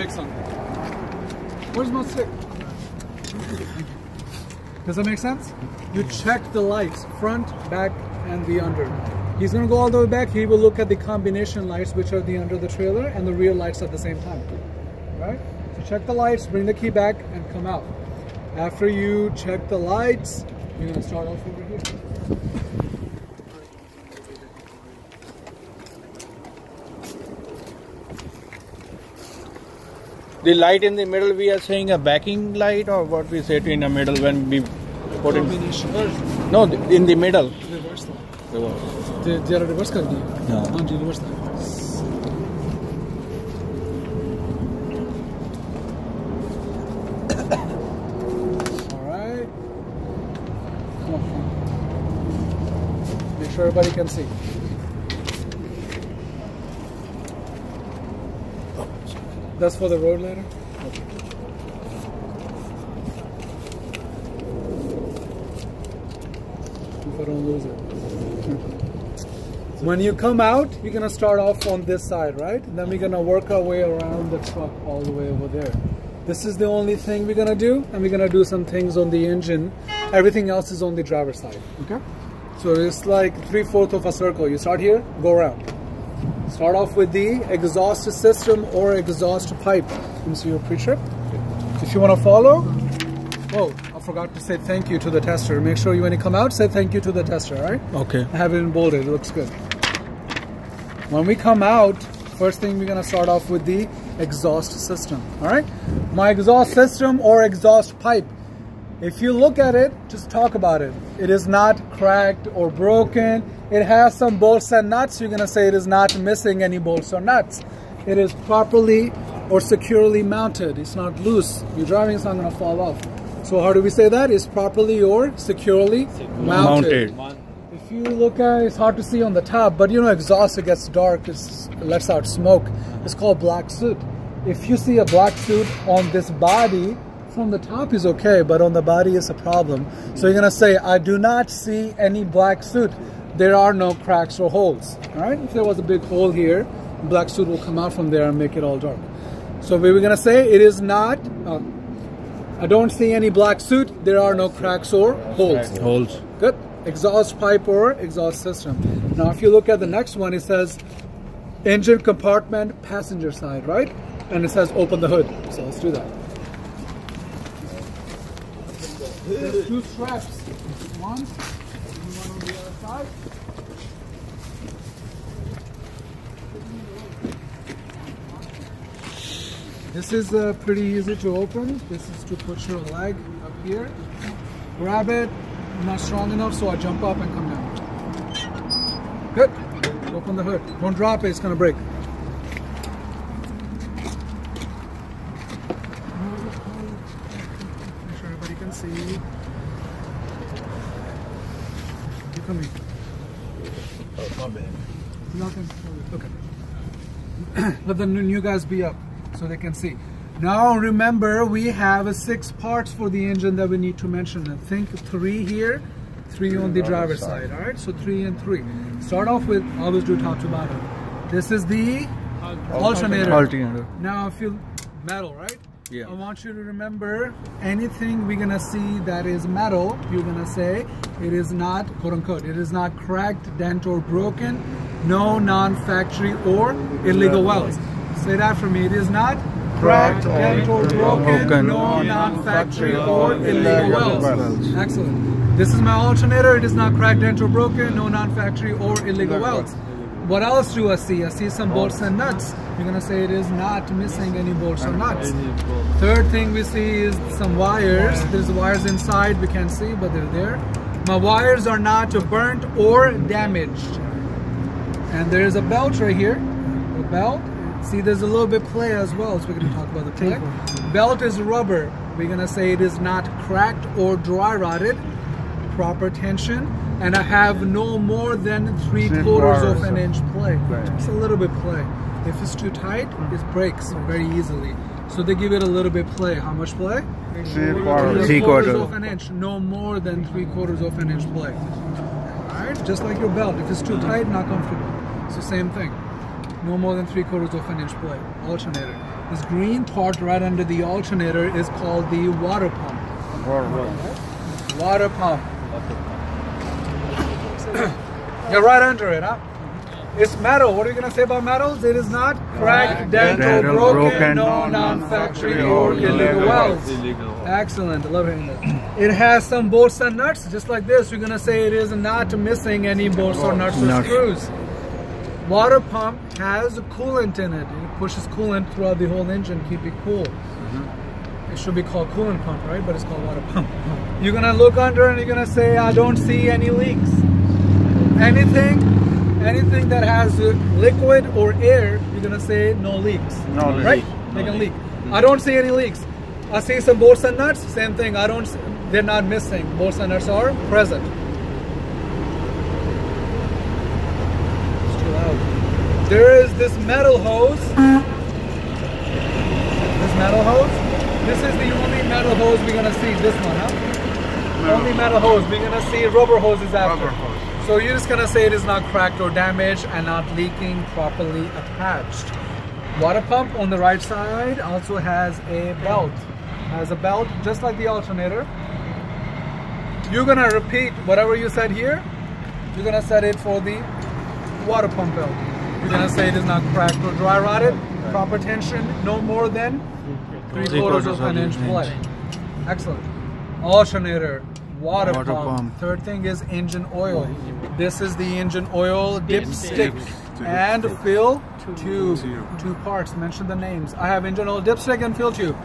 brakes on. Where's my stick? Does that make sense? You check the lights, front, back, and the under. He's going to go all the way back. He will look at the combination lights, which are the under the trailer, and the rear lights at the same time. Right? So check the lights, bring the key back, and come out. After you check the lights, you're going to start off over here. The light in the middle, we are saying a backing light, or what we say in the middle when we put in? No, in the middle. Reverse light. Reverse. They are reverse kar diye. No. Haan ji, reverse light. All right. Come on. Make sure everybody can see. That's for the road ladder? Okay. If I don't lose it. When you come out, you're going to start off on this side, right? Then we're going to work our way around the truck all the way over there. This is the only thing we're going to do, and we're going to do some things on the engine. Everything else is on the driver's side, okay? So it's like 3/4 of a circle. You start here, go around. Start off with the exhaust system or exhaust pipe. You can see your pre-trip. If you want to follow, oh, I forgot to say thank you to the tester. Make sure when you come out, say thank you to the tester, all right? Okay. I have it in bolded, it looks good. When we come out, first thing we're going to start off with the exhaust system, all right? My exhaust system or exhaust pipe. If you look at it, just talk about it. It is not cracked or broken. It has some bolts and nuts. You're going to say it is not missing any bolts or nuts. It is properly or securely mounted. It's not loose. You're driving, it's not going to fall off. So how do we say that? It's properly or securely mounted. If you look at it, it's hard to see on the top, but you know, exhaust, it gets dark, it lets out smoke. It's called black soot. If you see a black soot on this body, from the top is okay, but on the body is a problem. So you're gonna say, I do not see any black soot. There are no cracks or holes. All right, if there was a big hole here, black soot will come out from there and make it all dark. So we were gonna say, it is not, I don't see any black soot. There are no cracks or holes. Good. Exhaust pipe or exhaust system. Now if you look at the next one, it says engine compartment passenger side, right? And it says open the hood. So let's do that. There's two straps. One on the other side. This is pretty easy to open. This is to put your leg up here. Grab it. I'm not strong enough, so I jump up and come down. Good. Open the hood. Don't drop it, it's going to break. Make sure everybody can see. You come in. Oh, my bad. Nothing. Okay. Let the new guys be up so they can see. Now remember, we have 6 parts for the engine that we need to mention. I think 3 here, 3 on the driver's side. All right, so 3 and 3. Start off with, always do top to bottom. This is the alternator. Now if you, metal, right? Yeah. I want you to remember, anything we're gonna see that is metal, you're gonna say it is not, quote unquote, it is not cracked, dent or broken, no non-factory or illegal welds. Say that for me. It is not cracked, dent or broken, no non-factory or illegal welds. Excellent. This is my alternator. It is not cracked, dent or broken, no non-factory or illegal welds. What else do I see? I see some bolts and nuts. You're going to say it is not missing any bolts or nuts. Third thing we see is some wires. There's wires inside we can't see, but they're there. My wires are not burnt or damaged. And there's a belt right here. A belt. See, there's a little bit play as well, so we're going to talk about the play. Belt is rubber. We're going to say it is not cracked or dry rotted. Proper tension. And I have no more than 3/4 of an inch play. Just a little bit play. If it's too tight, it breaks very easily. So they give it a little bit play. How much play? 3/4 of an inch. No more than 3/4 of an inch play. Alright, just like your belt. If it's too tight, not comfortable. It's the same thing. no more than 3/4 of an inch play. Alternator. This green part right under the alternator is called the water pump. Water pump. You're right under it, huh? It's metal. What are you going to say about metals? It is not cracked, dental, broken, no non-factory or illegal welds. Excellent. I love hearing that. It has some bolts and nuts, just like this. You're going to say it is not missing any bolts or nuts or screws. Water pump has a coolant in it. It pushes coolant throughout the whole engine, keep it cool. It should be called coolant pump, right? But it's called water pump. You're going to look under and you're going to say, I don't see any leaks. Anything that has liquid or air, you're going to say no leaks. No leaks. Right? They can leak. I don't see any leaks. I see some bolts and nuts, same thing. They're not missing. Bolts and nuts are present. It's too loud. There is this metal hose. This metal hose. This is the only metal hose we're going to see. This one, huh? Only metal hose. We're going to see rubber hoses after. Rubber hose. So you're just going to say it is not cracked or damaged and not leaking, properly attached. Water pump on the right side also has a belt. Just like the alternator. You're going to repeat whatever you said here. You're going to set it for the water pump belt. You're going to say it is not cracked or dry rotted. Proper tension, no more than 3/4 of an inch play. Excellent. Alternator. Water pump. Third thing is engine oil. This is the engine oil dipstick and fill tube. 2 parts. Mention the names. I have engine oil dipstick and fill tube.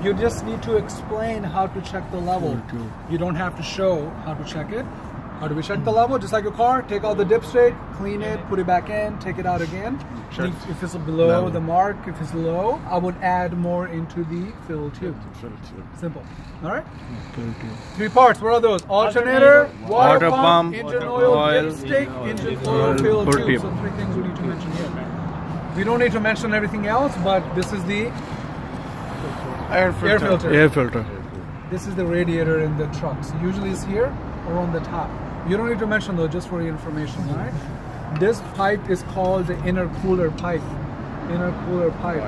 You just need to explain how to check the level. You don't have to show how to check it. How do we check the level? Just like a car, take out the dipstick, clean it, put it back in, take it out again. If it's below the mark, if it's low, I would add more into the fill tube. Simple. All right? 3 parts. What are those? Alternator, water pump, engine oil, dipstick, engine oil, fill tube. So 3 things we need to mention here. We don't need to mention everything else, but this is the air filter. This is the radiator in the trucks. Usually it's here or on the top. You don't need to mention those, just for your information, all right? This pipe is called the intercooler pipe. Intercooler pipe.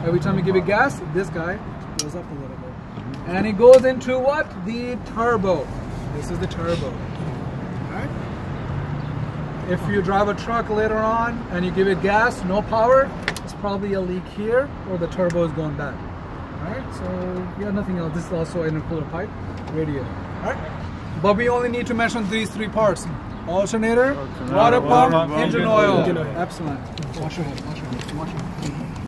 Every time you give it gas, this guy goes up a little bit. And it goes into what? The turbo. This is the turbo. All right? If you drive a truck later on and you give it gas, no power, it's probably a leak here or the turbo is going bad. All right? So, yeah, nothing else. This is also an intercooler pipe, radiator. All right? But we only need to mention these 3 parts. Alternator, water pump, engine oil. Excellent. Wash your head, wash your head, wash your head.